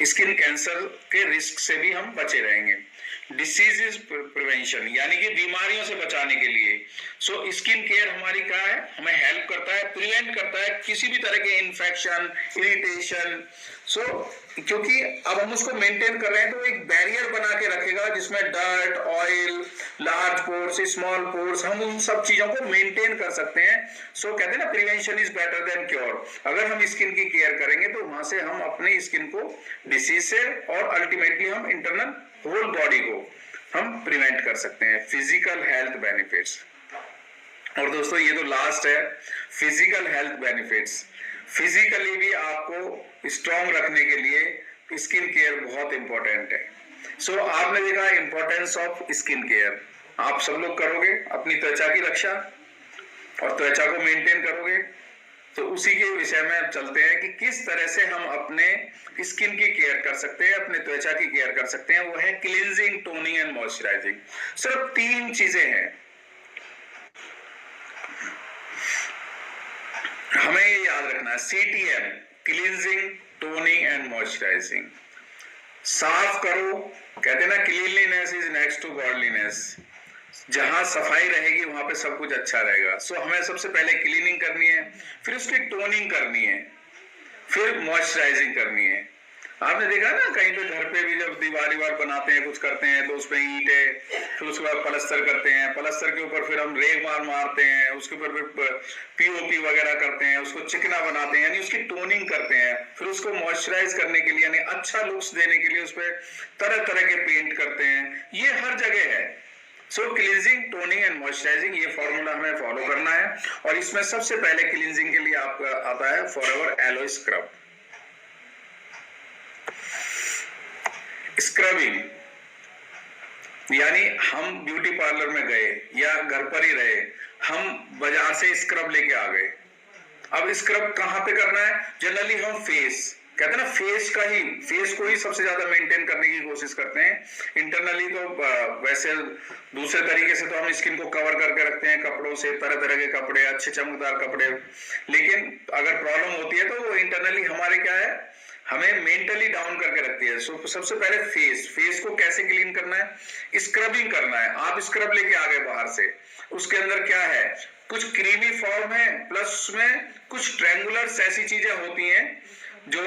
Skin cancer के risk से भी हम बचे रहेंगे। डिसीज प्रिवेंशन यानी कि बीमारियों से बचाने के लिए सो स्किन केयर हमारी क्या है, हमें हेल्प करता है, प्रिवेंट करता है किसी भी तरह के इन्फेक्शन, इरिटेशन। सो क्योंकि अब हम उसको मेंटेन कर रहे हैं तो एक बैरियर बना के रखेगा जिसमें dirt, oil, large pores, small pores, हम उन सब चीजों को मेंटेन कर सकते हैं। सो कहते हैं ना, prevention is better than cure. अगर हम स्किन की केयर करेंगे तो वहां से हम अपनी स्किन को डिसीज से और अल्टीमेटली हम इंटरनल होल बॉडी को हम प्रिवेंट कर सकते हैं। फिजिकल हेल्थ बेनिफिट्स, और दोस्तों ये तो लास्ट है, फिजिकल हेल्थ बेनिफिट्स। फिजिकली भी आपको स्ट्रांग रखने के लिए स्किन केयर बहुत इंपॉर्टेंट है। सो आपने देखा इंपॉर्टेंस ऑफ स्किन केयर, आप सब लोग करोगे अपनी त्वचा की रक्षा और त्वचा को मेंटेन करोगे। तो उसी के विषय में अब चलते हैं कि किस तरह से हम अपने स्किन की केयर कर सकते हैं, अपने त्वचा की केयर कर सकते हैं। वो है क्लींजिंग, टोनिंग एंड मॉइस्चराइजिंग। सिर्फ 3 चीजें हैं, हमें ये याद रखना है। CTM, cleansing, toning and moisturising. साफ करो, कहते हैं ना cleanliness is next to godliness. जहां सफाई रहेगी वहां पे सब कुछ अच्छा रहेगा। सो हमें सबसे पहले क्लीनिंग करनी है, फिर उसकी टोनिंग करनी है, फिर मॉइस्चराइजिंग करनी है। आपने देखा ना कहीं पे घर पे भी जब दीवार बनाते हैं, कुछ करते हैं तो उसमें ईंट है, फिर उसके बाद पलस्तर करते हैं, पलस्तर के ऊपर फिर हम रेग मारते हैं, उसके ऊपर फिर POP वगैरह करते हैं, उसको चिकना बनाते हैं, यानी उसकी टोनिंग करते हैं। फिर उसको मॉइस्चराइज करने के लिए यानी अच्छा लुक्स देने के लिए उस पर तरह तरह के पेंट करते हैं। ये हर जगह है। सो क्लींजिंग, टोनिंग एंड मॉइस्चराइजिंग, ये फॉर्मूला हमें फॉलो करना है। और इसमें सबसे पहले क्लींजिंग के लिए आपका आता है फॉरएवर एलोए स्क्रब। स्क्रबिंग यानी हम ब्यूटी पार्लर में गए या घर पर ही रहे, हम बाजार से स्क्रब लेके आ गए। अब स्क्रब कहां पे करना है? जनरली हम फेस, कहते हैं ना फेस को ही सबसे ज्यादा मेंटेन करने की कोशिश करते हैं। इंटरनली तो वैसे दूसरे तरीके से तो हम स्किन को कवर करके रखते हैं कपड़ों से, तरह तरह के कपड़े, अच्छे चमकदार कपड़े। लेकिन अगर प्रॉब्लम होती है तो वो इंटरनली हमारे क्या है, हमें मेंटली डाउन करके रखती है। सो सबसे पहले फेस को कैसे क्लीन करना है? स्क्रबिंग करना है। आप स्क्रब लेके आ गए बाहर से, उसके अंदर क्या है, कुछ क्रीमी फॉर्म है, प्लस उसमें कुछ ट्रायंगुलर ऐसी चीजें होती हैं जो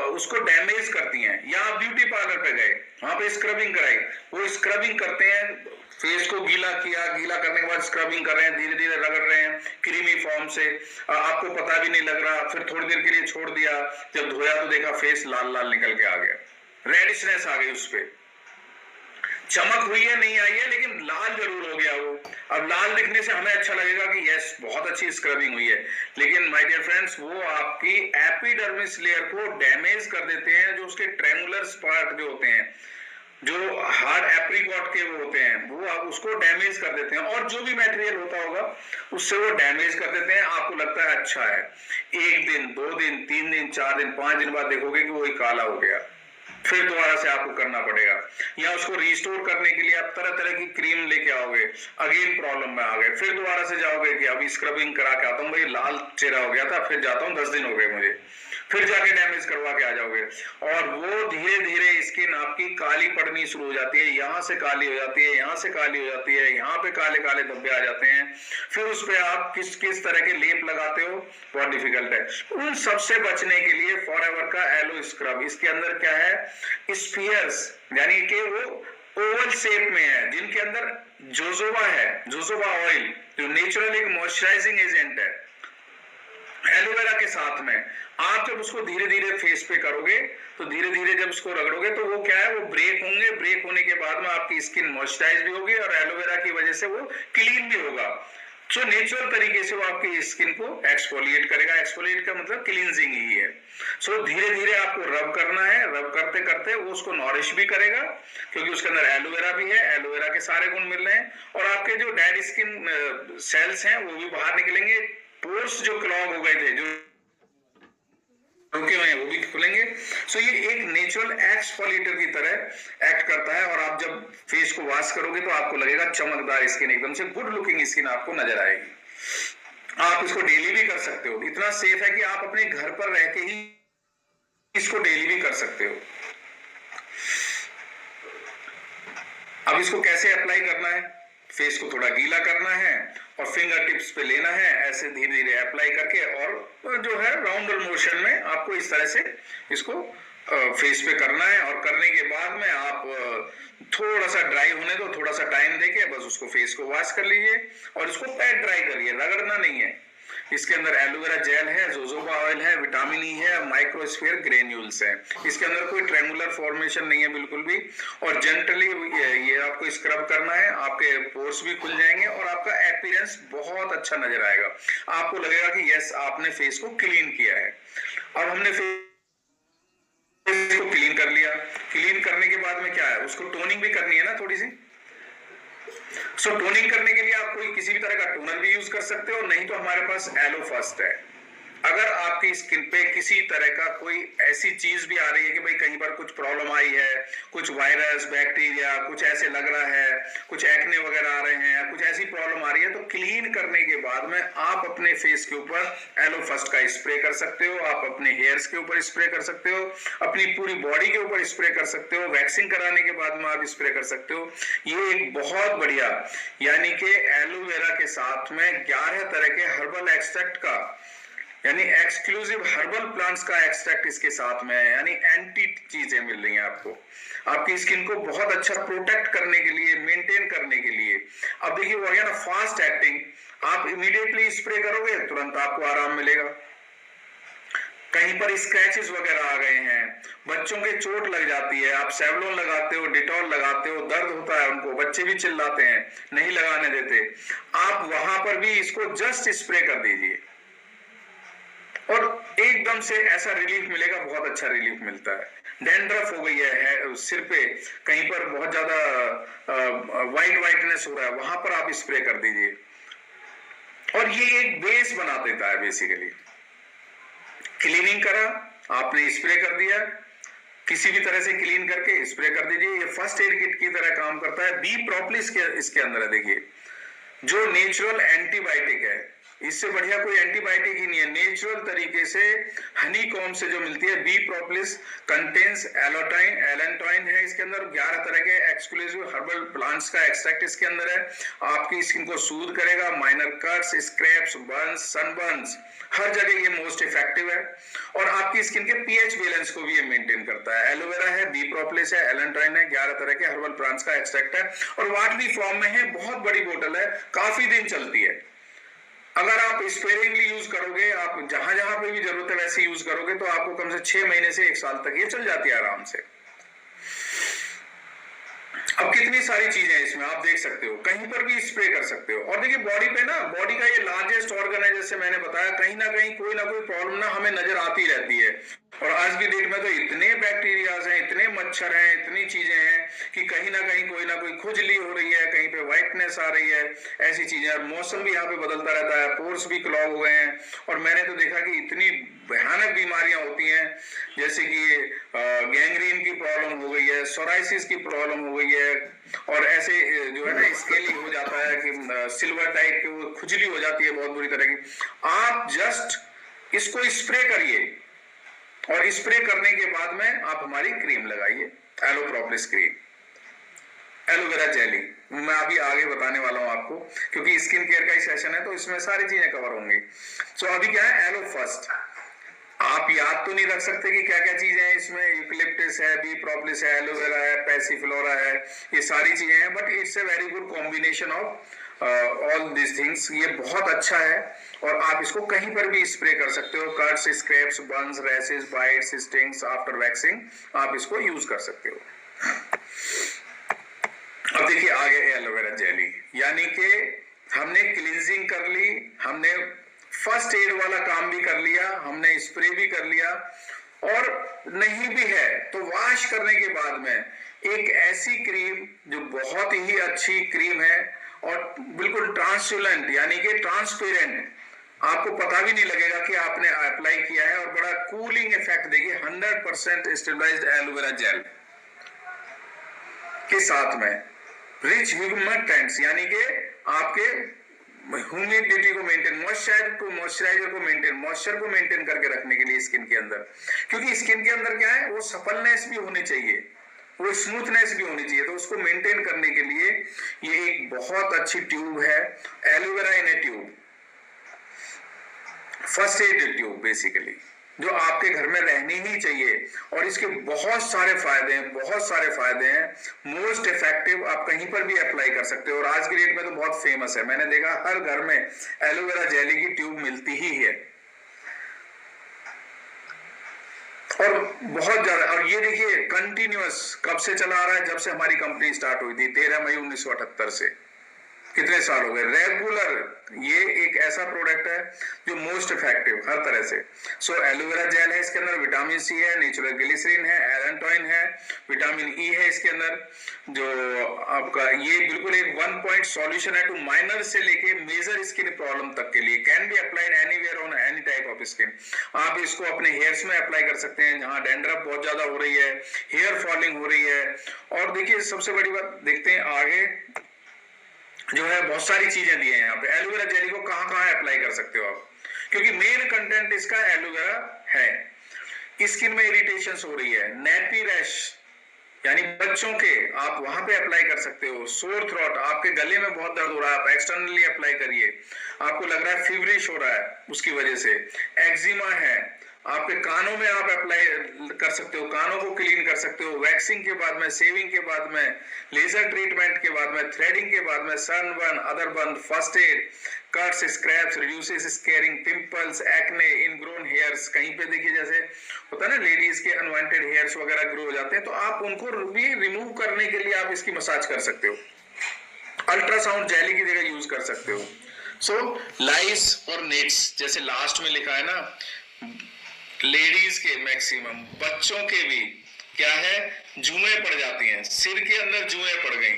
उसको डैमेज करती हैं। या आप ब्यूटी पार्लर पे गए, वहां पे स्क्रबिंग कराई, वो स्क्रबिंग करते हैं, फेस को गीला किया, गीला करने के बाद स्क्रबिंग कर रहे हैं, धीरे धीरे रगड़ रहे हैं क्रीमी फॉर्म से, आपको पता भी नहीं लग रहा। फिर थोड़ी देर के लिए छोड़ दिया, जब धोया तो देखा फेस लाल लाल निकल के आ गया, रेडिशनेस आ गई, उस पे चमक हुई है नहीं आई है, लेकिन लाल जरूर हो गया वो। अब लाल दिखने से हमें अच्छा लगेगा कि यस बहुत अच्छी स्क्रबिंग हुई है, लेकिन माय डियर फ्रेंड्स वो आपकी एपिडर्मिस लेयर को डैमेज कर देते हैं। जो उसके ट्रायंगुलर पार्ट जो होते हैं, जो हार्ड एप्रिकॉट के वो होते हैं, वो आप उसको डैमेज कर देते हैं। और जो भी मटेरियल होता होगा उससे वो डैमेज कर देते हैं। आपको लगता है अच्छा है, 1 दिन 2 दिन 3 दिन 4 दिन 5 दिन बाद देखोगे कि वो काला हो गया, फिर दोबारा से आपको करना पड़ेगा। या उसको रिस्टोर करने के लिए आप तरह तरह की क्रीम लेके आओगे, अगेन प्रॉब्लम में आ गए, फिर दोबारा से जाओगे कि अभी स्क्रबिंग करा के आता हूँ, भाई लाल चेहरा हो गया था, फिर जाता हूँ 10 दिन हो गए मुझे, फिर जाके डैमेज करवा के आ जाओगे। और वो धीरे धीरे स्किन आपकी काली पड़नी शुरू हो जाती है, यहाँ से काली हो जाती है, यहाँ से काली हो जाती है, यहाँ पे काले काले धब्बे आ जाते हैं। फिर उस पे आप किस किस तरह के लेप लगाते हो, बहुत डिफिकल्ट है। उन सबसे बचने के लिए फॉरएवर का एलो स्क्रब, इसके अंदर क्या है, स्फीयर्स, यानी कि वो ओवल शेप में है, जिनके अंदर जोजोबा है, जोजोबा ऑयल जो नेचुरल एक मॉइस्चराइजिंग एजेंट है एलोवेरा के साथ में। आप जब उसको धीरे धीरे फेस पे करोगे तो धीरे धीरे जब उसको रगड़ोगे तो वो क्या है, वो ब्रेक होंगे, ब्रेक होने के बाद में आपकी स्किन मॉइस्चराइज भी होगी और एलोवेरा की वजह से वो क्लीन भी होगा। जो नेचुरल तरीके से वो आपकी स्किन को एक्सफोलिएट करेगा। एक्सफोलिएट का मतलब क्लींजिंग ही है। सो धीरे धीरे आपको रब करना है, रब करते करते वो उसको नॉरिश भी करेगा, क्योंकि उसके अंदर एलोवेरा भी है, एलोवेरा के सारे गुण मिल रहे हैं। और आपके जो डेड स्किन सेल्स हैं वो भी बाहर निकलेंगे, पोर्स जो क्लॉग हो गए थे, जो रुके हुए हैं, वो भी खुलेंगे। सो ये एक नेचुरल एक्सफोलिएटर की तरह एक्ट करता है। और आप जब फेस को वॉश करोगे तो आपको लगेगा चमकदार स्किन, एकदम से गुड लुकिंग स्किन आपको नजर आएगी। आप इसको डेली भी कर सकते हो, इतना सेफ है कि आप अपने घर पर रह के ही इसको डेली भी कर सकते हो। इसको कैसे अप्लाई करना है, फेस को थोड़ा गीला करना है और फिंगर टिप्स पे लेना है, ऐसे धीरे धीरे अप्लाई करके, और जो है राउंडर मोशन में आपको इस तरह से इसको फेस पे करना है। और करने के बाद में आप थोड़ा सा ड्राई होने दो, थोड़ा सा टाइम देके बस उसको फेस को वॉश कर लीजिए और इसको पैट ड्राई करिए, रगड़ना नहीं है। इसके अंदर एलोवेरा जेल है, जोजोबा ऑयल है, विटामिन ई है, माइक्रोस्फीयर ग्रेन्यूल्स है। इसके अंदर कोई ट्रेंगुलर फॉर्मेशन नहीं है बिल्कुल भी, और जेंटली ये आपको स्क्रब करना है, आपके पोर्स भी खुल जाएंगे और आपका अपीयरेंस बहुत अच्छा नजर आएगा। आपको लगेगा कि यस, आपने फेस को क्लीन किया है। अब हमने फेस को क्लीन कर लिया, क्लीन करने के बाद में क्या है, उसको टोनिंग भी करनी है ना थोड़ी सी। टोनिंग करने के लिए आप कोई किसी भी तरह का टोनर भी यूज कर सकते हो, नहीं तो हमारे पास एलो फर्स्ट है। अगर आपकी स्किन पे किसी तरह का कोई ऐसी चीज भी आ रही है कि भाई कहीं पर कुछ प्रॉब्लम आई है, कुछ वायरस, बैक्टीरिया, कुछ ऐसे लग रहा है, कुछ एक्ने वगैरह आ रहे हैं, कुछ ऐसी प्रॉब्लम आ रही है, तो क्लीन करने के बाद में आप अपने फेस के ऊपर एलो फर्स्ट का स्प्रे कर सकते हो, आप अपने हेयर्स के ऊपर स्प्रे कर सकते हो, अपनी पूरी बॉडी के ऊपर स्प्रे कर सकते हो, वैक्सिंग कराने के बाद में आप स्प्रे कर सकते हो। ये एक बहुत बढ़िया, यानी कि एलोवेरा के साथ में 11 तरह के हर्बल एक्सट्रैक्ट का, यानी एक्सक्लूसिव हर्बल प्लांट्स का एक्सट्रैक्ट इसके साथ में है, यानी एंटी चीजें मिल रही हैं आपको, आपकी स्किन को बहुत अच्छा प्रोटेक्ट करने के लिए, मेंटेन करने के लिए। अब देखिए वो है ना फास्ट एक्टिंग, आप इमीडिएटली स्प्रे करोगे तुरंत आपको आराम मिलेगा। कहीं पर स्क्रैचेस वगैरह आ गए हैं, बच्चों के चोट लग जाती है, आप सेवलोन लगाते हो, डिटॉल लगाते हो, दर्द होता है उनको, बच्चे भी चिल्लाते हैं, नहीं लगाने देते, आप वहां पर भी इसको जस्ट स्प्रे कर दीजिए और एकदम से ऐसा रिलीफ मिलेगा, बहुत अच्छा रिलीफ मिलता है। डैंड्रफ हो गई है सिर पे, कहीं पर बहुत ज्यादा वाइटनेस हो रहा है, वहां पर आप स्प्रे कर दीजिए और ये एक बेस बना देता है। बेसिकली क्लीनिंग करा आपने, स्प्रे कर दिया, किसी भी तरह से क्लीन करके स्प्रे कर दीजिए, ये फर्स्ट एड किट की तरह काम करता है। बी प्रोपलिस इसके अंदर है, देखिए जो नेचुरल एंटीबायोटिक है, इससे बढ़िया कोई एंटीबायोटिक ही नहीं है। नेचुरल तरीके से हनी कॉम्ब से जो मिलती है, बी प्रोपलिस कंटेन्स एलोटाइन, एलेंटोइन है इसके अंदर, 11 तरह के एक्सक्लूसिव हर्बल प्लांट्स का एक्सट्रैक्ट इसके अंदर है। आपकी स्किन को सूद करेगा, minor cuts, scraps, Burns, sunburns, हर जगह ये मोस्ट इफेक्टिव है और आपकी स्किन के पीएच बैलेंस को भी ये मेंटेन करता है। एलोवेरा है, बी प्रोपलिस है, एलेंटोइन है, 11 तरह के हर्बल प्लांट्स का एक्सट्रैक्ट है और वाटरी फॉर्म में है, बहुत बड़ी बोतल है, काफी दिन चलती है। अगर आप स्पेयरिंगली यूज करोगे, आप जहां जहां पे भी जरूरत है वैसे यूज करोगे, तो आपको कम से 6 महीने से 1 साल तक ये चल जाती है आराम से। अब कितनी सारी चीजें हैं इसमें, आप देख सकते हो, कहीं पर भी स्प्रे कर सकते हो। और देखिए बॉडी पे ना, बॉडी का ये लार्जेस्ट ऑर्गन है, जैसे मैंने बताया, कहीं ना कहीं कोई ना कोई प्रॉब्लम ना हमें नजर आती रहती है। और आज की डेट में तो इतने बैक्टीरियाज हैं, इतने मच्छर हैं, इतनी चीजें हैं कि कहीं ना कहीं कोई ना कोई खुजली हो रही है, कहीं पे व्हाइटनेस आ रही है, ऐसी चीजें। और मौसम भी यहाँ पे बदलता रहता है, पोर्स भी क्लॉग हो गए हैं और मैंने तो देखा कि इतनी भयानक बीमारियां होती हैं, जैसे कि गैंग्रीन की प्रॉब्लम हो गई है, सोराइसिस की प्रॉब्लम हो गई है और ऐसे जो है ना स्केलिंग हो जाता है कि सिल्वर टाइप की खुजली हो जाती है बहुत बुरी तरह की। आप जस्ट इसको स्प्रे करिए और स्प्रे करने के बाद में आप हमारी क्रीम लगाइए, एलो प्रोपलिस क्रीम, एलोवेरा जेली। मैं अभी आगे बताने वाला हूं आपको, क्योंकि स्किन केयर का ही सेशन है तो इसमें सारी चीजें कवर होंगी। सो अभी क्या है, एलो फर्स्ट। आप याद तो नहीं रख सकते कि क्या क्या चीजें हैं इसमें, यूकलिप्टस है, बी प्रोपलिस है, एलोवेरा है, पैसिफ्लोरा है, ये सारी चीजें हैं, but it's a very good combination of all this things. ये बहुत अच्छा है और आप इसको कहीं पर भी स्प्रे कर सकते हो, cuts, scraps, Burns, rashes, bytes, stings, after waxing आप इसको यूज कर सकते हो। अब देखिए आगे एलोवेरा जेली, यानी कि हमने क्लींजिंग कर ली, हमने फर्स्ट एड वाला काम भी कर लिया, हमने स्प्रे भी कर लिया और नहीं भी है तो वॉश करने के बाद में एक ऐसी क्रीम जो बहुत ही अच्छी क्रीम है और बिल्कुल ट्रांसपेरेंट, यानी कि ट्रांसपेरेंट, आपको पता भी नहीं लगेगा कि आपने अप्लाई किया है और बड़ा कूलिंग इफेक्ट देगी। 100% स्टेबलाइज्ड एलोवेरा जेल के साथ में रिच ह्यूमेंटेंट्स, यानी कि आपके ह्यूमिडिटी को मेंटेन, मॉइस्चराइजर को मेंटेन, मॉइस्चर को मेंटेन करके रखने के लिए स्किन के अंदर, क्योंकि स्किन के अंदर क्या है, वो सपलनेस भी होनी चाहिए। वो स्मूथनेस भी होनी चाहिए। तो उसको मेंटेन करने के लिए ये एक बहुत अच्छी ट्यूब है, एलोवेरा इन ए tube, first aid tube basically, जो आपके घर में रहनी ही चाहिए। और इसके बहुत सारे फायदे हैं, बहुत सारे फायदे हैं। मोस्ट इफेक्टिव, आप कहीं पर भी अप्लाई कर सकते हो और आज की डेट में तो बहुत फेमस है। मैंने देखा हर घर में एलोवेरा जेली की ट्यूब मिलती ही है और बहुत ज्यादा। और ये देखिए कंटिन्यूअस कब से चला आ रहा है, जब से हमारी कंपनी स्टार्ट हुई थी 13 मई 1978 से, कितने साल हो गए रेगुलर। ये एक ऐसा प्रोडक्ट है जो मोस्ट इफेक्टिव हर तरह से। सो एलोवेरा जेल है, इसके अंदर विटामिन सी है, नेचुरल ग्लिसरीन है, एलेंटोइन है, विटामिन ई है इसके अंदर, जो आपका ये बिल्कुल एक 1 पॉइंट सॉल्यूशन है टू माइनर से लेके मेजर स्किन प्रॉब्लम तक के लिए। Can be applied anywhere on any type of skin. आप इसको अपने हेयर्स में अप्लाई कर सकते हैं जहां डैंड्रफ बहुत ज्यादा हो रही है, हेयर फॉलिंग हो रही है। और देखिए सबसे बड़ी बात देखते हैं आगे जो है, बहुत सारी चीजें दी हैं यहाँ पे। एलोवेरा जेली को कहाँ कहाँ अप्लाई कर सकते हो आप, क्योंकि मेन कंटेंट इसका एलोवेरा है। स्किन में इरिटेशन हो रही है, नेपी रैश यानी बच्चों के, आप वहां पे अप्लाई कर सकते हो। सोर थ्रोट, आपके गले में बहुत दर्द हो रहा है, आप एक्सटर्नली अप्लाई करिए। आपको लग रहा है फीवरिश हो रहा है उसकी वजह से, एक्जिमा है, आपके कानों में आप अप्लाई कर सकते हो, कानों को क्लीन कर सकते हो वैक्सिंग के बाद में, सेविंग के बाद में, लेजर ट्रीटमेंट के बाद में, थ्रेडिंग के बाद में, sunburn, other burn, first aid, cuts, scrapes, reduces scarring, pimples, acne, ingrown hairs. कहीं पे देखिए जैसे होता है ना लेडीज के अनवांटेड हेयर्स वगैरह ग्रो हो जाते हैं, तो आप उनको भी रिमूव करने के लिए आप इसकी मसाज कर सकते हो। अल्ट्रासाउंड जेली की जगह यूज कर सकते हो। सो लाइस और नेट्स, जैसे लास्ट में लिखा है ना, लेडीज के मैक्सिमम, बच्चों के भी क्या है, जुएं पड़ जाती हैं, सिर के अंदर जुएं पड़ गई।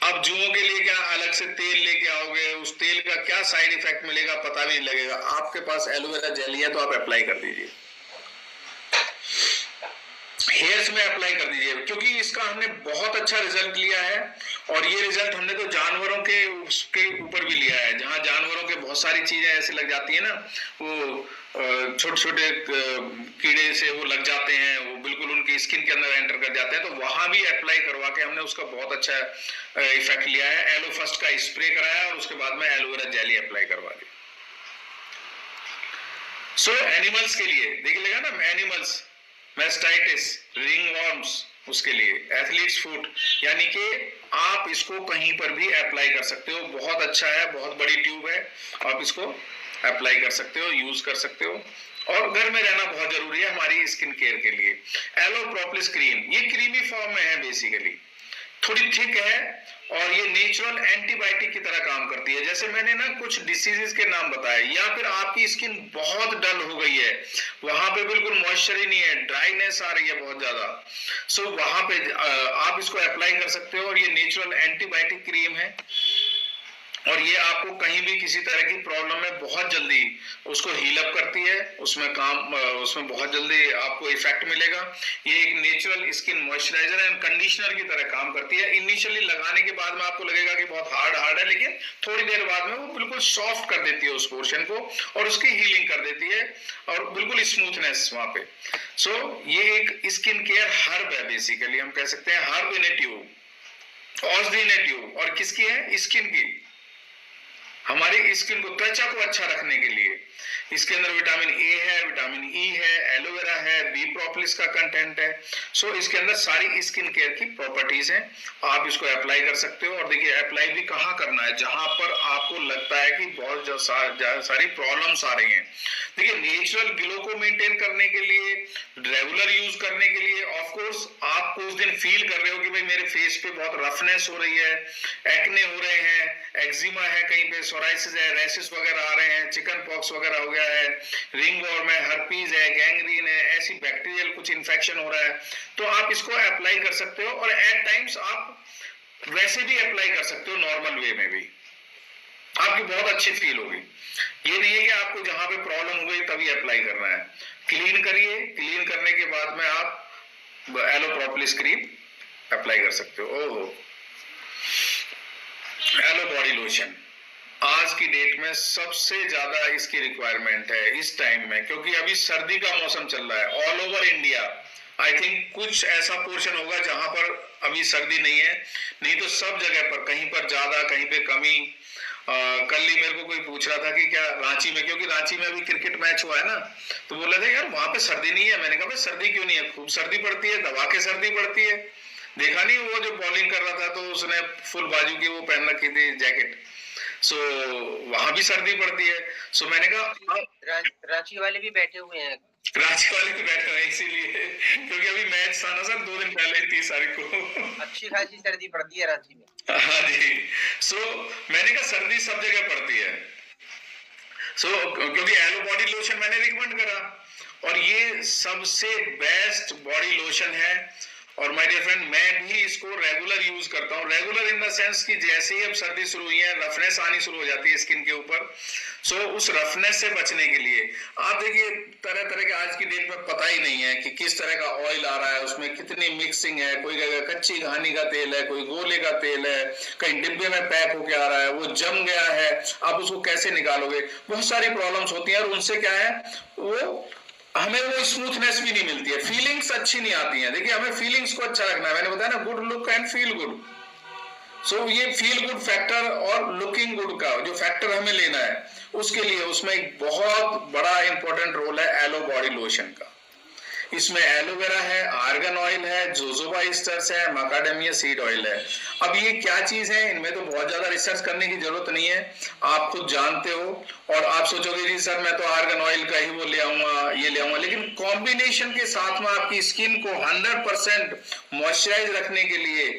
अब जुओं के लिए क्या अलग से तेल लेके आओगे, उस तेल का क्या साइड इफेक्ट मिलेगा पता नहीं लगेगा। आपके पास एलोवेरा जेली है तो आप अप्लाई कर दीजिए, हेयर्स में अप्लाई कर दीजिए, क्योंकि इसका हमने बहुत अच्छा रिजल्ट लिया है। और ये रिजल्ट हमने तो जानवरों के उसके ऊपर भी लिया है, जहां जानवरों के बहुत सारी चीजें ऐसे लग जाती है ना, वो छोटे छोटे कीड़े से वो लग जाते हैं, वो बिल्कुल उनकी स्किन के अंदर एंटर कर जाते हैं, तो वहां भी अप्लाई करवा के हमने उसका बहुत अच्छा इफेक्ट लिया है। एलो फर्स्ट का स्प्रे कराया और उसके बाद में एलोवेरा जेली अप्लाई करवा दी। सो एनिमल्स के लिए देखिए लगा ना, एनिमल्स मैस्टाइटिस, रिंगवॉर्म्स, उसके लिए एथलीट्स फुट, यानी कि आप इसको कहीं पर भी अप्लाई कर सकते हो। बहुत अच्छा है, बहुत बड़ी ट्यूब है, आप इसको अप्लाई कर सकते हो, यूज कर सकते हो। और घर में रहना बहुत जरूरी है हमारी स्किन केयर के लिए। एलो प्रोपोलिस क्रीम, ये क्रीमी फॉर्म में है बेसिकली, थोड़ी थिक है और ये नेचुरल एंटीबायोटिक की तरह काम करती है। जैसे मैंने ना कुछ डिसीजेस के नाम बताए, या फिर आपकी स्किन बहुत डल हो गई है, वहां पे बिल्कुल मॉइस्चर ही नहीं है, ड्राइनेस आ रही है बहुत ज्यादा, सो वहां पे आप इसको अप्लाई कर सकते हो। और ये नेचुरल एंटीबायोटिक क्रीम है और ये आपको कहीं भी किसी तरह की प्रॉब्लम में बहुत जल्दी उसको हील अप करती है, उसमें बहुत जल्दी आपको इफेक्ट मिलेगा। ये एक natural skin moisturiser and conditioner की तरह काम करती है। इनिशियली लगाने के बाद में आपको लगेगा कि बहुत हार्ड है, लेकिन थोड़ी देर बाद में वो बिल्कुल सॉफ्ट कर देती है उस पोर्शन को और उसकी हीलिंग कर देती है और बिल्कुल स्मूथनेस वहां पे। सो ये एक स्किन केयर हर्ब है बेसिकली, हम कह सकते हैं हर्ब इन ए ट्यूब, औषधि इन ए ट्यूब। और किसकी है? स्किन की, हमारी स्किन को, त्वचा को अच्छा रखने के लिए। इसके अंदर विटामिन ए है, विटामिन ई है, एलोवेरा है, बी प्रोपोलिस का कंटेंट है। सो इसके अंदर सारी स्किन केयर की प्रॉपर्टीज हैं, आप इसको अप्लाई कर सकते हो। और देखिए अप्लाई भी कहाँ करना है, जहां पर आपको लगता है कि बहुत सारी प्रॉब्लम्स आ रही हैं। देखिए नेचुरल ग्लो को मेंटेन करने के लिए, रेगुलर यूज करने के लिए, ऑफ कोर्स आप कुछ दिन फील कर रहे हो कि भाई मेरे फेस पे बहुत रफनेस हो रही है, एक्ने हो रहे हैं, एक्जिमा है, कहीं पे सोराइसिस है, रैशेस वगैरह आ रहे हैं, चिकन पॉक्स वगैरह हो गया है, रिंगवॉर्म है, हर्पीज है, गैंग्रीन है, ऐसी बैक्टीरियल कुछ इन्फेक्शन हो रहा है, तो आप इसको अप्लाई कर सकते हो। और एट टाइम्स आप वैसे भी अप्लाई कर सकते हो, नॉर्मल वे में भी आपकी बहुत अच्छी फील होगी। ये नहीं है कि आपको जहां पे प्रॉब्लम हो गई तभी अप्लाई करना है। क्लीन करिए, क्लीन करने के बाद में आप एलो प्रोपोलिस क्रीम अप्लाई कर सकते हो। ओहो, एलो बॉडी लोशन आज की डेट में सबसे ज्यादा इसकी रिक्वायरमेंट है इस टाइम में, क्योंकि अभी सर्दी का मौसम चल रहा है all over India. I think कुछ ऐसा पोर्शन होगा जहां पर अभी सर्दी नहीं है, नहीं तो सब जगह पर कहीं पर ज्यादा कहीं पे कमी। कल ही मेरे को कोई पूछ रहा था कि क्या रांची में, क्योंकि रांची में अभी क्रिकेट मैच हुआ है ना, तो बोल रहे थे यार वहां पे सर्दी नहीं है। मैंने कहा भाई सर्दी क्यों नहीं है, खूब सर्दी पड़ती है, दबा के सर्दी पड़ती है। देखा नहीं वो जो बॉलिंग कर रहा था तो उसने फुल बाजू की वो पहन रखी थी जैकेट, सो वहां भी सर्दी पड़ती है। सो मैंने कहा रांची वाले भी बैठे हुए हैं, रांची वाले भी बैठे हुए इसीलिए क्योंकि अभी मैच था ना सर 2 दिन पहले 30 तारीख को। अच्छी खासी सर्दी पड़ती है रांची में। हाँ जी, सो मैंने कहा सर्दी सब जगह पड़ती है। सो क्योंकि एलो बॉडी लोशन मैंने रिकमेंड करा, और ये सबसे बेस्ट बॉडी लोशन है। और माय डियर फ्रेंड, मैं भी इसको रेगुलर यूज करता हूँ। रेगुलर इन द सेंस कि जैसे ही अब सर्दी शुरू हुई है, रफनेस आनी शुरू हो जाती है स्किन के ऊपर। सो उस रफनेस से बचने के लिए आप देखिए तरह तरह के आज की डेट में पता ही नहीं है कि किस तरह का ऑयल आ रहा है, उसमें कितनी मिक्सिंग है। कोई कच्ची घानी का तेल है, कोई गोले का तेल है, कहीं डिब्बे में पैक होके आ रहा है, वो जम गया है, आप उसको कैसे निकालोगे। बहुत सारी प्रॉब्लम्स होती है, और उनसे क्या है, वो हमें वो स्मूथनेस भी नहीं मिलती है, फीलिंग्स अच्छी नहीं आती हैं। देखिए हमें फीलिंग्स को अच्छा रखना है, मैंने बताया ना, good look and feel good. So ये फील गुड फैक्टर और लुकिंग गुड का जो फैक्टर हमें लेना है, उसके लिए उसमें एक बहुत बड़ा इंपॉर्टेंट रोल है एलो बॉडी लोशन का। इसमें एलोवेरा है, आर्गन ऑयल है, जोजोबा एस्टर्स है, मैकाडेमिया सीड ऑयल है। अब ये क्या चीज है, इनमें तो बहुत ज्यादा रिसर्च करने की जरूरत नहीं है, आप खुद जानते हो। और आप सोचोगे जी सर मैं तो आर्गन ऑयल का ही वो ले आऊंगा, ये ले आऊंगा, लेकिन कॉम्बिनेशन के साथ में आपकी स्किन को 100% मॉइस्चराइज रखने के लिए,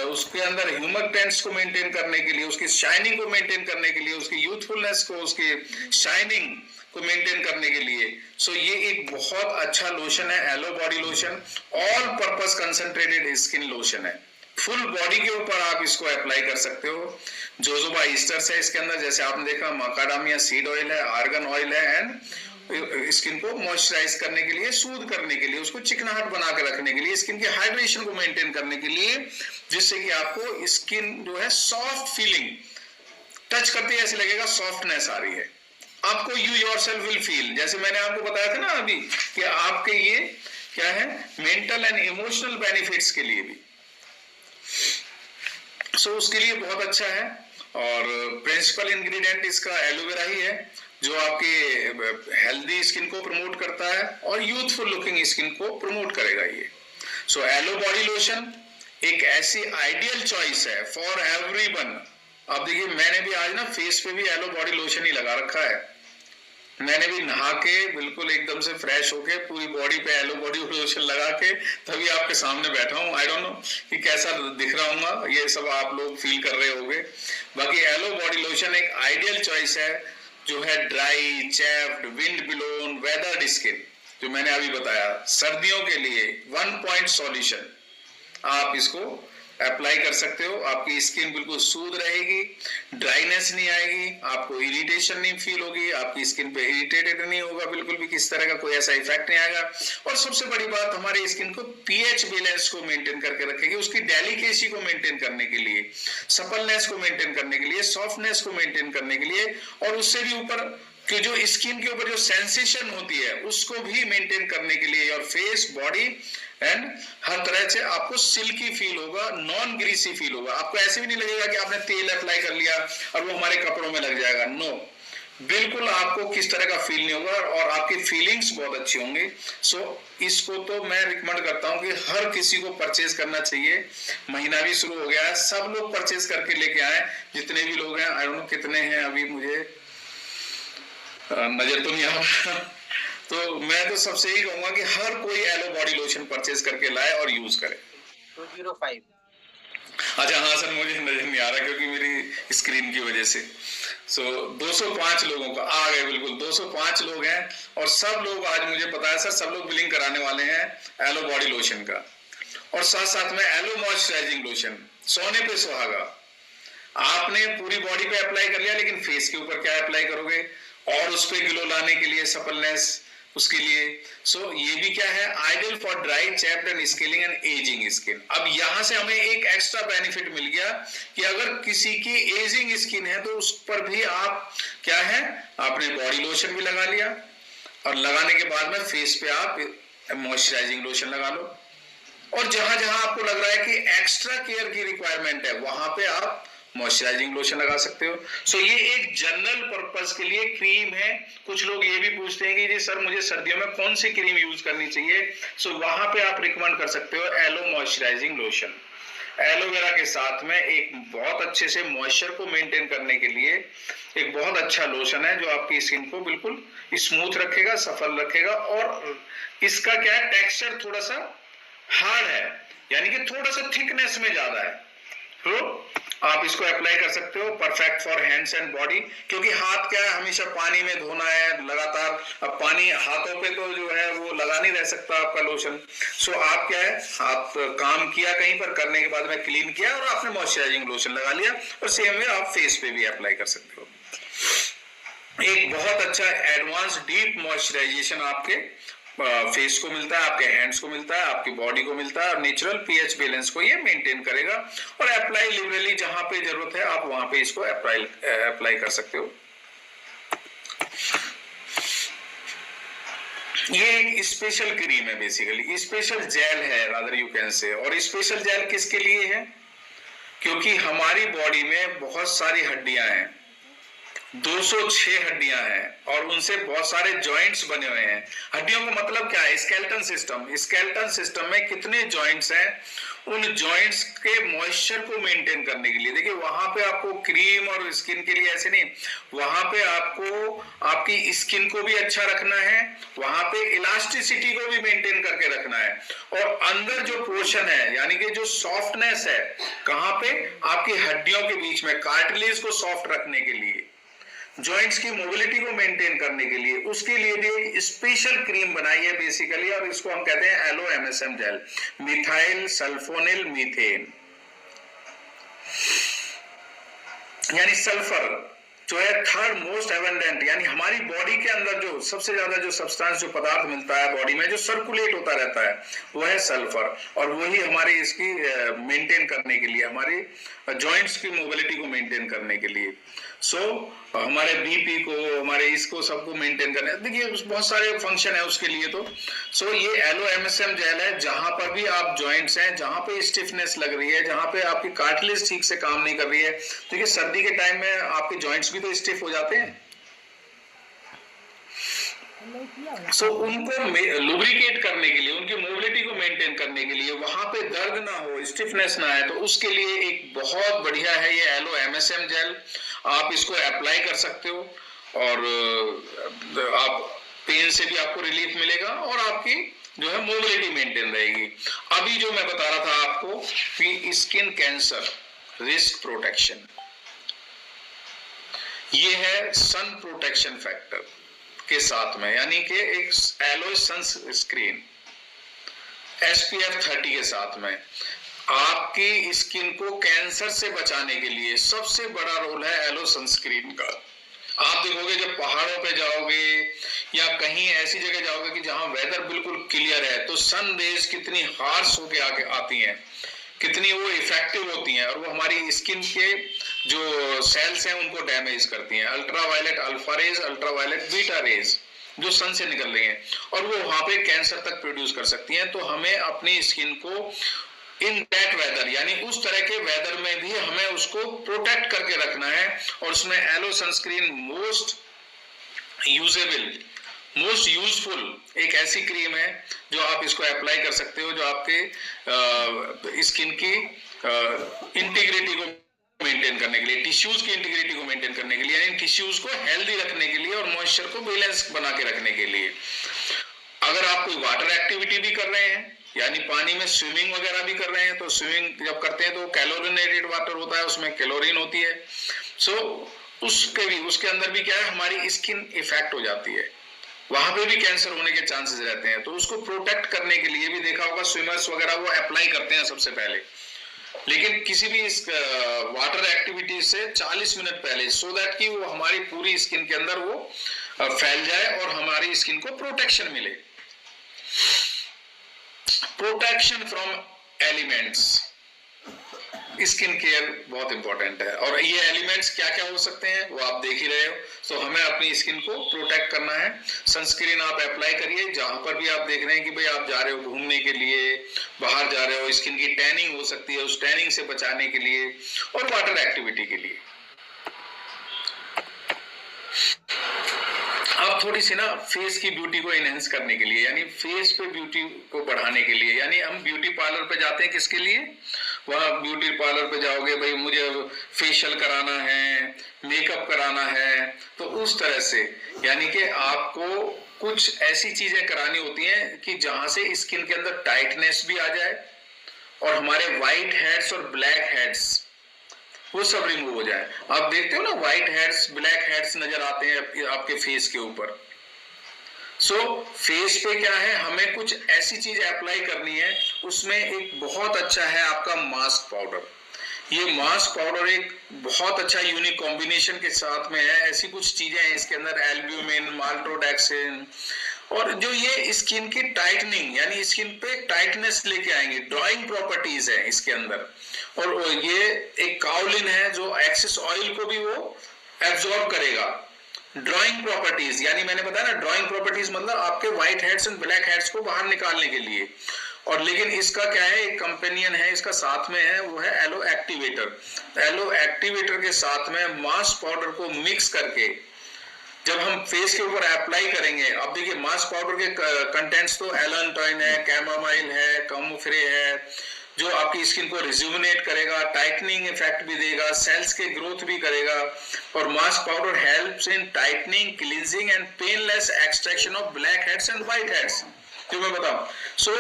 उसके अंदर ह्यूमर टेंस को मेंटेन करने के लिए, उसकी शाइनिंग को मेंटेन करने के लिए, उसकी यूथफुलनेस को, उसकी शाइनिंग को मेंटेन करने के लिए, सो ये एक बहुत अच्छा लोशन है aloe body lotion. All purpose concentrated skin lotion है, फुल बॉडी के ऊपर आप इसको अप्लाई कर सकते हो। जोजोबा ईस्टर्स है इसके अंदर, जैसे आपने देखा, मैकाडेमिया सीड ऑयल है, आर्गन ऑयल है, एंड स्किन को मॉइस्चराइज करने के लिए, सूद करने के लिए, उसको चिकनाहट बना के रखने के लिए, स्किन की हाइड्रेशन को मेंटेन करने के लिए, जिससे कि आपको स्किन जो है सॉफ्ट फीलिंग, टच करते ही ऐसे लगेगा सॉफ्टनेस आ रही है आपको। यू योरसेल्फ विल फील, जैसे मैंने आपको बताया था ना अभी कि आपके ये क्या है, मेंटल एंड इमोशनल बेनिफिट्स के लिए भी, सो उसके लिए बहुत अच्छा है। और प्रिंसिपल इंग्रेडिएंट इसका एलोवेरा ही है, जो आपके हेल्दी स्किन को प्रमोट करता है और यूथफुल लुकिंग स्किन को प्रमोट करेगा ये। सो एलो बॉडी लोशन एक ऐसी आइडियल चॉइस है फॉर एवरीवन। आप देखिए मैंने भी आज ना फेस पे भी एलो बॉडी लोशन ही लगा रखा है। मैंने भी नहा के बिल्कुल एकदम से फ्रेश होके पूरी बॉडी पे एलो बॉडी लोशन लगा के तभी आपके सामने बैठा हूँ। आई डोंट नो कि कैसा दिख रहा हूँ, ये सब आप लोग फील कर रहे होंगे। बाकी एलो बॉडी लोशन एक आइडियल चॉइस है जो है dry, chafed, wind blown, weathered skin, जो मैंने अभी बताया, सर्दियों के लिए 1 पॉइंट सॉल्यूशन। आप इसको अप्लाई कर सकते हो, आपकी स्किन बिल्कुल सूद रहेगी, ड्राइनेस नहीं आएगी, आपको इरिटेशन नहीं फील होगी, आपकी स्किन पे इरिटेटेड नहीं होगा बिल्कुल भी, किस तरह का कोई ऐसा इफेक्ट नहीं आएगा। और सबसे बड़ी बात, हमारी स्किन को पीएच बैलेंस को मेंटेन करके रखेगी, उसकी डेलिकेसी को मेंटेन करने के लिए, सपलनेस को मेंटेन करने के लिए, सॉफ्टनेस को मेंटेन करने के लिए, और उससे भी ऊपर कि जो स्किन के ऊपर जो सेंसेशन होती है उसको भी मेंटेन करने के लिए, और फेस, बॉडी एंड हर तरह से आपको सिल्की फील होगा, नॉन ग्रीसी फील होगा। आपको ऐसे भी नहीं लगेगा कि आपने तेल अप्लाई कर लिया और वो हमारे कपड़ों में लग जाएगा, नो, बिल्कुल आपको किस तरह का फील नहीं होगा, और आपकी फीलिंग्स बहुत अच्छी होंगी। सो इसको तो मैं रिकमेंड करता हूँ कि हर किसी को परचेज करना चाहिए। महीना भी शुरू हो गया है, सब लोग परचेज करके लेके आए, जितने भी लोग हैं। आई डोंट नो कितने हैं, अभी मुझे नजर तो नहीं आ रहा, तो मैं तो सबसे ही कहूंगा कि हर कोई एलो बॉडी लोशन परचेज करके लाए और यूज करे। 205। अच्छा हाँ सर, मुझे नजर नहीं आ रहा क्योंकि मेरी स्क्रीन की वजह से। सो 205 लोगों का आ गए, बिल्कुल 205 लोग हैं, और सब लोग, आज मुझे पता है सर, सब लोग बिलिंग कराने वाले हैं एलो बॉडी लोशन का, और साथ साथ में एलो मॉइस्चराइजिंग लोशन, सोने पे सुहागा। आपने पूरी बॉडी पे अप्लाई कर लिया, लेकिन फेस के ऊपर क्या अप्लाई करोगे, और उस पे ग्लो लाने के लिए, सपलनेस उसके लिए। सो ये भी क्या है, ideal for dry, chapped and scaling and ageing skin. अब यहां से हमें एक एक्स्ट्रा बेनिफिट मिल गया कि अगर किसी की एजिंग स्किन है तो उस पर भी आप क्या है, आपने बॉडी लोशन भी लगा लिया, और लगाने के बाद में फेस पे आप मॉइस्चराइजिंग लोशन लगा लो। और जहां जहां आपको लग रहा है कि एक्स्ट्रा केयर की रिक्वायरमेंट है वहां पे आप मॉइस्चराइजिंग लोशन लगा सकते हो। सो ये एक जनरल पर्पस के लिए क्रीम है। कुछ लोग ये भी पूछते हैं कि जी सर मुझे सर्दियों में कौन सी क्रीम यूज करनी चाहिए, सो वहां पे आप रिकमेंड कर सकते हो एलो मॉइस्चराइजिंग लोशन। एलोवेरा के साथ में एक बहुत अच्छे से मॉइस्चर को मेंटेन करने के लिए एक बहुत अच्छा लोशन है जो आपकी स्किन को बिल्कुल स्मूथ रखेगा, सफल रखेगा। और इसका क्या है, टेक्सचर थोड़ा सा हार्ड है, यानी कि थोड़ा सा थिकनेस में ज्यादा है। तो आप इसको अप्लाई कर सकते हो, perfect for hands and body, क्योंकि हाथ क्या है हमेशा पानी में धोना है लगातार। अब पानी हाथों पे तो जो है वो लगा नहीं रह सकता आपका लोशन। सो आप क्या है, आप काम किया कहीं पर, करने के बाद में क्लीन किया और आपने मॉइस्चराइजिंग लोशन लगा लिया, और सेम वे आप फेस पे भी अप्लाई कर सकते हो। एक बहुत अच्छा एडवांस डीप मॉइस्चराइजेशन आपके फेस को मिलता है, आपके हैंड्स को मिलता है, आपकी बॉडी को मिलता है, और नेचुरल पीएच बैलेंस को ये मेंटेन करेगा। और अप्लाई लिबरली, जहां पे जरूरत है आप वहां पे इसको अप्लाई कर सकते हो। ये एक स्पेशल क्रीम है, बेसिकली स्पेशल जेल है रादर यू कैन से। और स्पेशल जेल किसके लिए है, क्योंकि हमारी बॉडी में बहुत सारी हड्डियां हैं, 206 हड्डियां हैं, और उनसे बहुत सारे जॉइंट्स बने हुए हैं। हड्डियों का मतलब क्या है, स्केलेटन सिस्टम। स्केलेटन सिस्टम में कितने जॉइंट्स हैं, उन जॉइंट्स के मॉइस्चर को मेंटेन करने के लिए, देखिए वहां पे आपको क्रीम और स्किन के लिए ऐसे नहीं, वहां पे आपको आपकी स्किन को भी अच्छा रखना है, वहां पे इलास्टिसिटी को भी मेंटेन करके रखना है। और अंदर जो पोर्शन है, यानी कि जो सॉफ्टनेस है, कहां पे, आपकी हड्डियों के बीच में, कार्टिलेज को सॉफ्ट रखने के लिए, जॉइंट्स की मोबिलिटी को मेंटेन करने के लिए, उसके लिए भी एक स्पेशल क्रीम बनाई है बेसिकली, और इसको हम कहते हैं aloe MSM gel, methyl sulfonyl methane, यानी सल्फर जो है थर्ड मोस्ट एबंडेंट, यानी हमारी बॉडी के अंदर जो सबसे ज्यादा जो सब्सटेंस, जो पदार्थ मिलता है बॉडी में, जो सर्कुलेट होता रहता है, वो है सल्फर। और वही हमारी इसकी मेंटेन करने के लिए, हमारी जॉइंट्स की मोबिलिटी को मेंटेन करने के लिए, हमारे बीपी को, हमारे इसको सबको मेंटेन करना है। देखिए बहुत सारे फंक्शन है उसके लिए। तो ये एलो एमएसएम जेल है, जहां पर भी आप जॉइंट्स हैं, जहां पे स्टिफनेस लग रही है, जहां पे आपकी कार्टिलेज ठीक से काम नहीं कर रही है। देखिए सर्दी के टाइम में आपके जॉइंट्स भी तो स्टिफ हो जाते हैं, उनको लुब्रिकेट करने के लिए, उनकी मोबिलिटी को मेंटेन करने के लिए, वहां पे दर्द ना हो, स्टिफनेस ना आए, तो उसके लिए एक बहुत बढ़िया है ये एलो एमएसएम जेल। आप इसको अप्लाई कर सकते हो, और आप पेन से भी आपको रिलीफ मिलेगा, और आपकी जो है मोबिलिटी मेंटेन रहेगी। अभी जो मैं बता रहा था आपको कि स्किन कैंसर रिस्क प्रोटेक्शन, ये है सन प्रोटेक्शन फैक्टर के साथ में, यानी कि एक एलो सनस्क्रीन SPF 30 के साथ में आपकी स्किन को कैंसर से बचाने के लिए सबसे बड़ा रोल है एलो सनस्क्रीन का। आप देखोगे जब पहाड़ों पे जाओगे या कहीं ऐसी जगह जाओगे कि जहां वेदर बिल्कुल क्लियर है, तो सन रेज कितनी हार्श होके आके आती हैं, कितनी वो इफेक्टिव होती हैं, और वो हमारी स्किन के जो सेल्स हैं उनको डैमेज करती हैं। Ultraviolet alpha rays, ultraviolet beta rays जो सन से निकल रही हैं, और वो वहां पे कैंसर तक प्रोड्यूस कर सकती हैं। तो हमें अपनी स्किन को इन दैट वेदर, यानी उस तरह के वेदर में भी हमें उसको प्रोटेक्ट करके रखना है। और उसमें aloe sunscreen most usable, most useful एक ऐसी क्रीम है जो आप इसको अप्लाई कर सकते हो, जो आपके स्किन की इंटीग्रिटी को मेंटेन करने के लिए, टिश्यूज की इंटीग्रिटी को मेंटेन करने के लिए, यानी टिश्यूज को हेल्दी रखने के लिए और मॉइस्चर को बैलेंस बना के रखने के लिए। अगर आप कोई वाटर एक्टिविटी भी कर रहे हैं, यानी पानी में स्विमिंग वगैरह भी कर रहे हैं, तो स्विमिंग जब करते हैं तो कैलोरिनेटेड वाटर होता है, उसमें कैलोरीन होती है। उसके अंदर भी क्या है, हमारी स्किन इफेक्ट हो जाती है, वहां पे भी कैंसर होने के चांसेस रहते हैं। तो उसको प्रोटेक्ट करने के लिए भी देखा होगा स्विमर्स वगैरह वो अप्लाई करते हैं सबसे पहले, लेकिन किसी भी वाटर एक्टिविटी से 40 मिनट पहले, सो दैट कि वो हमारी पूरी स्किन के अंदर वो फैल जाए और हमारी स्किन को प्रोटेक्शन मिले। Protection from elements, skin care बहुत इंपॉर्टेंट है। और ये एलिमेंट्स क्या क्या हो सकते हैं वो आप देख ही रहे हो। सो हमें अपनी स्किन को प्रोटेक्ट करना है। सनस्क्रीन आप अप्लाई करिए जहां पर भी आप देख रहे हैं कि भाई आप जा रहे हो घूमने के लिए, बाहर जा रहे हो, स्किन की टैनिंग हो सकती है, उस टैनिंग से बचाने के लिए और वाटर एक्टिविटी के लिए। अब थोड़ी सी ना फेस की ब्यूटी को एनहेंस करने के लिए, यानी फेस पे ब्यूटी को बढ़ाने के लिए, यानी हम ब्यूटी पार्लर पे जाते हैं किसके लिए? वहां ब्यूटी पार्लर पे जाओगे भाई मुझे फेशियल कराना है, मेकअप कराना है, तो उस तरह से यानी कि आपको कुछ ऐसी चीजें करानी होती हैं कि जहां से स्किन के अंदर टाइटनेस भी आ जाए और हमारे व्हाइट हेड्स और ब्लैक हेड्स वो सब रिमूव हो जाए। आप देखते हो ना व्हाइट हेड्स, ब्लैक हेड्स नजर आते हैं आपके फेस के ऊपर। सो फेस पे क्या है, हमें कुछ ऐसी चीज अप्लाई करनी है। उसमें एक बहुत अच्छा है आपका मास्क पाउडर। ये मास्क पाउडर एक बहुत अच्छा यूनिक कॉम्बिनेशन के साथ में है। ऐसी कुछ चीजें हैं इसके अंदर, एल्ब्यूमिन, माल्टोडेक्सिन, और जो ये स्किन की टाइटनिंग यानी स्किन पे टाइटनेस लेके आएंगे, ड्राइंग प्रॉपर्टीज है इसके अंदर। और ये एक काउलिन है जो एक्सेस ऑयल को भी वो एब्जॉर्ब करेगा। ड्राइंग प्रॉपर्टीज यानी मैंने बताया ना, ड्राइंग प्रॉपर्टीज मतलब आपके white heads and black heads को बाहर निकालने के लिए। और लेकिन इसका क्या है, एक कंपेनियन है इसका साथ में है, वो है एलो एक्टिवेटर। एलो एक्टिवेटर के साथ में मास्क पाउडर को मिक्स करके जब हम फेस के ऊपर अप्लाई करेंगे, अब देखिए मास्क पाउडर के कंटेंट्स तो एलेंटॉइन है, कैमोमाइल है, कामोफ्रे है, जो आपकी स्किन को रिज्यूमिनेट करेगा, टाइटनिंग इफेक्ट भी देगा, सेल्स के ग्रोथ भी करेगा। और mask powder helps in tightening, cleansing and painless extraction of black heads and white heads, जो मैं बताऊं। सो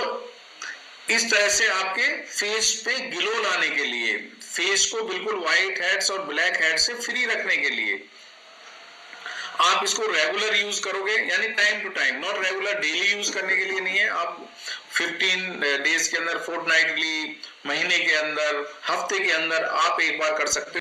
इस तरह से आपके फेस पे ग्लो लाने के लिए, फेस को बिल्कुल व्हाइट हेड्स और ब्लैक हेड्स से फ्री रखने के लिए आप इसको रेगुलर यूज करोगे, यानी time to time, not regular, daily use करने के लिए नहीं है। आप 15 डेज के अंदर, फोर्टनाइटली, महीने के अंदर, हफ्ते के अंदर आप एक बार कर सकते हो।